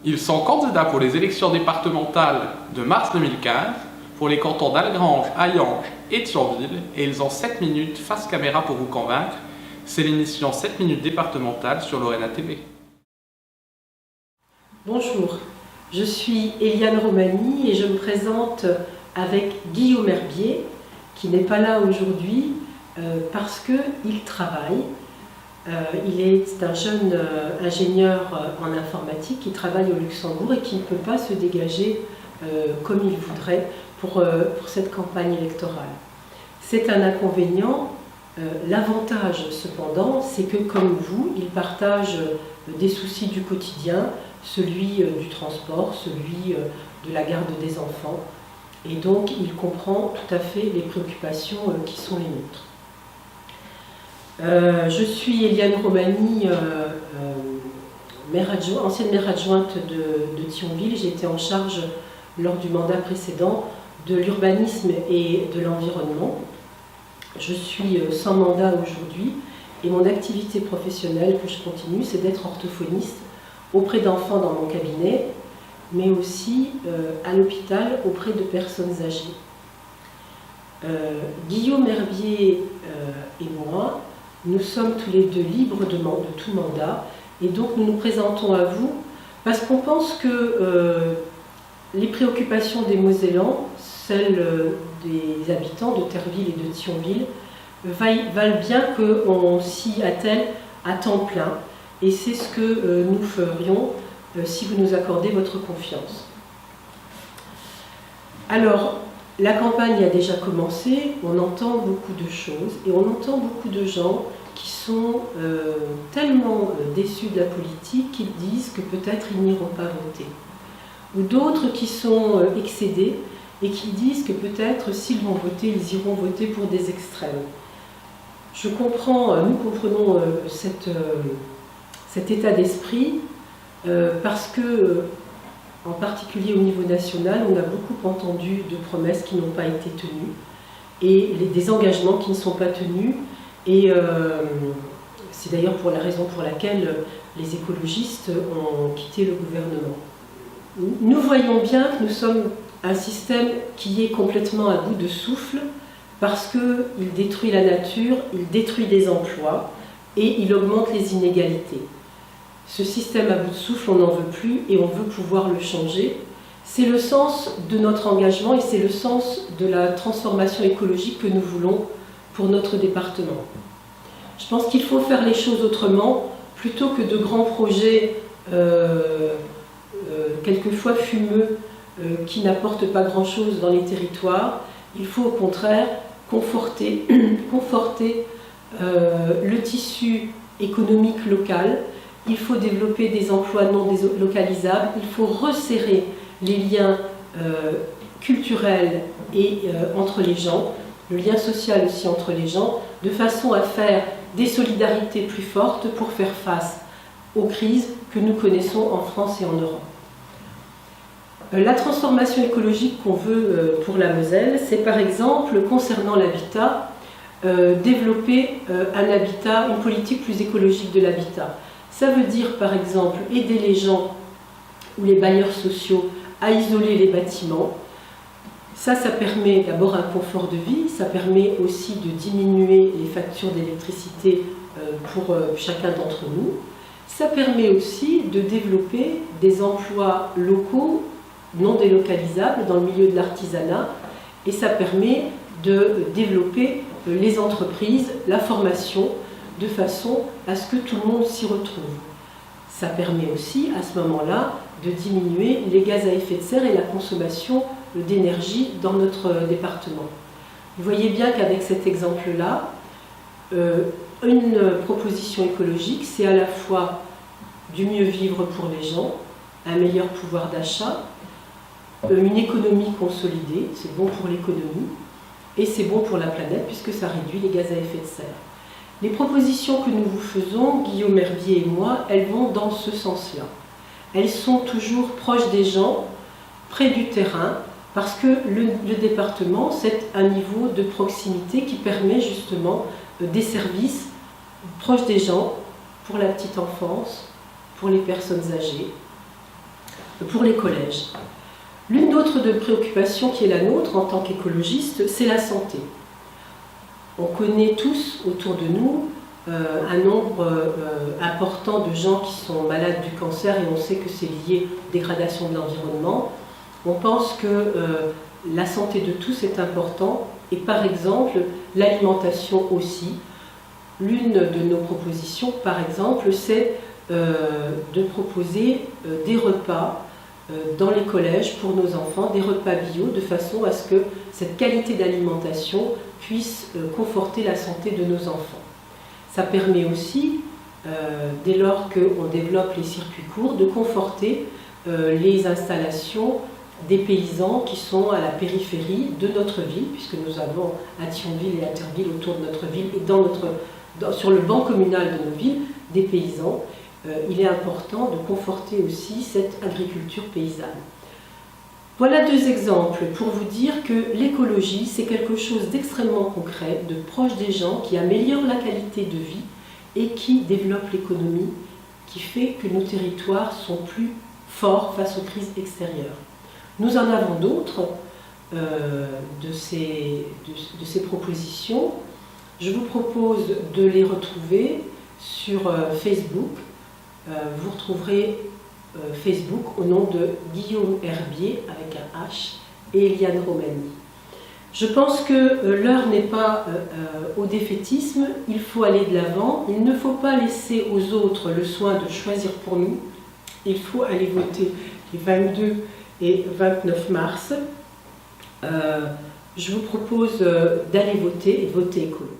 Ils sont candidats pour les élections départementales de mars 2015 pour les cantons d'Algrange, Hayange et Thionville et ils ont 7 minutes face caméra pour vous convaincre. C'est l'émission 7 minutes départementale sur Lorena TV. Bonjour, je suis Eliane Romani et je me présente avec Guillaume Herbier qui n'est pas là aujourd'hui parce qu'il travaille. Il est un jeune ingénieur en informatique qui travaille au Luxembourg et qui ne peut pas se dégager comme il voudrait pour cette campagne électorale. C'est un inconvénient. L'avantage cependant, c'est que comme vous, il partage des soucis du quotidien, celui du transport, celui de la garde des enfants, et donc il comprend tout à fait les préoccupations qui sont les nôtres. Je suis Eliane Romani, ancienne maire adjointe de Thionville. J'ai été en charge lors du mandat précédent de l'urbanisme et de l'environnement. Je suis sans mandat aujourd'hui et mon activité professionnelle que je continue, c'est d'être orthophoniste auprès d'enfants dans mon cabinet, mais aussi à l'hôpital auprès de personnes âgées. Guillaume Herbier et moi, nous sommes tous les deux libres de tout mandat et donc nous nous présentons à vous parce qu'on pense que les préoccupations des Mosellans, celles des habitants de Terreville et de Thionville, valent bien qu'on s'y attelle à temps plein et c'est ce que nous ferions si vous nous accordez votre confiance. Alors, la campagne a déjà commencé, on entend beaucoup de choses et on entend beaucoup de gens qui sont tellement déçus de la politique qu'ils disent que peut-être ils n'iront pas voter. Ou d'autres qui sont excédés et qui disent que peut-être s'ils vont voter, ils iront voter pour des extrêmes. Nous comprenons cet état d'esprit parce que en particulier au niveau national, on a beaucoup entendu de promesses qui n'ont pas été tenues et des engagements qui ne sont pas tenus. Et c'est d'ailleurs pour la raison pour laquelle les écologistes ont quitté le gouvernement. Nous voyons bien que nous sommes un système qui est complètement à bout de souffle parce qu'il détruit la nature, il détruit les emplois et il augmente les inégalités. Ce système à bout de souffle, on n'en veut plus et on veut pouvoir le changer. C'est le sens de notre engagement et c'est le sens de la transformation écologique que nous voulons pour notre département. Je pense qu'il faut faire les choses autrement, plutôt que de grands projets quelquefois fumeux qui n'apportent pas grand-chose dans les territoires. Il faut au contraire conforter le tissu économique local. Il faut développer des emplois non délocalisables, il faut resserrer les liens culturels et entre les gens, le lien social aussi entre les gens, de façon à faire des solidarités plus fortes pour faire face aux crises que nous connaissons en France et en Europe. La transformation écologique qu'on veut pour la Moselle, c'est par exemple, concernant l'habitat, développer une politique plus écologique de l'habitat. Ça veut dire, par exemple, aider les gens ou les bailleurs sociaux à isoler les bâtiments. Ça permet d'abord un confort de vie, ça permet aussi de diminuer les factures d'électricité pour chacun d'entre nous. Ça permet aussi de développer des emplois locaux non délocalisables dans le milieu de l'artisanat et ça permet de développer les entreprises, la formation, de façon à ce que tout le monde s'y retrouve. Ça permet aussi, à ce moment-là, de diminuer les gaz à effet de serre et la consommation d'énergie dans notre département. Vous voyez bien qu'avec cet exemple-là, une proposition écologique, c'est à la fois du mieux vivre pour les gens, un meilleur pouvoir d'achat, une économie consolidée, c'est bon pour l'économie, et c'est bon pour la planète puisque ça réduit les gaz à effet de serre. Les propositions que nous vous faisons, Guillaume Herbier et moi, elles vont dans ce sens-là. Elles sont toujours proches des gens, près du terrain, parce que le département, c'est un niveau de proximité qui permet justement des services proches des gens, pour la petite enfance, pour les personnes âgées. pour les collèges. L'une d'autres de préoccupations qui est la nôtre en tant qu'écologiste, c'est la santé. On connaît tous autour de nous un nombre important de gens qui sont malades du cancer et on sait que c'est lié à la dégradation de l'environnement. On pense que la santé de tous est importante et par exemple l'alimentation aussi. L'une de nos propositions par exemple c'est de proposer des repas dans les collèges pour nos enfants, des repas bio de façon à ce que cette qualité d'alimentation puisse conforter la santé de nos enfants. Ça permet aussi, dès lors qu'on développe les circuits courts, de conforter les installations des paysans qui sont à la périphérie de notre ville, puisque nous avons à Thionville et à Terville autour de notre ville et sur le banc communal de nos villes, des paysans. Il est important de conforter aussi cette agriculture paysanne. Voilà deux exemples pour vous dire que l'écologie, c'est quelque chose d'extrêmement concret, de proche des gens, qui améliore la qualité de vie et qui développe l'économie, qui fait que nos territoires sont plus forts face aux crises extérieures. Nous en avons d'autres de ces propositions. Je vous propose de les retrouver sur Facebook. Vous retrouverez Facebook au nom de Guillaume Herbier avec un H et Eliane Romani. Je pense que l'heure n'est pas au défaitisme, il faut aller de l'avant, il ne faut pas laisser aux autres le soin de choisir pour nous, il faut aller voter les 22 et 29 mars. Je vous propose d'aller voter et de voter écolo.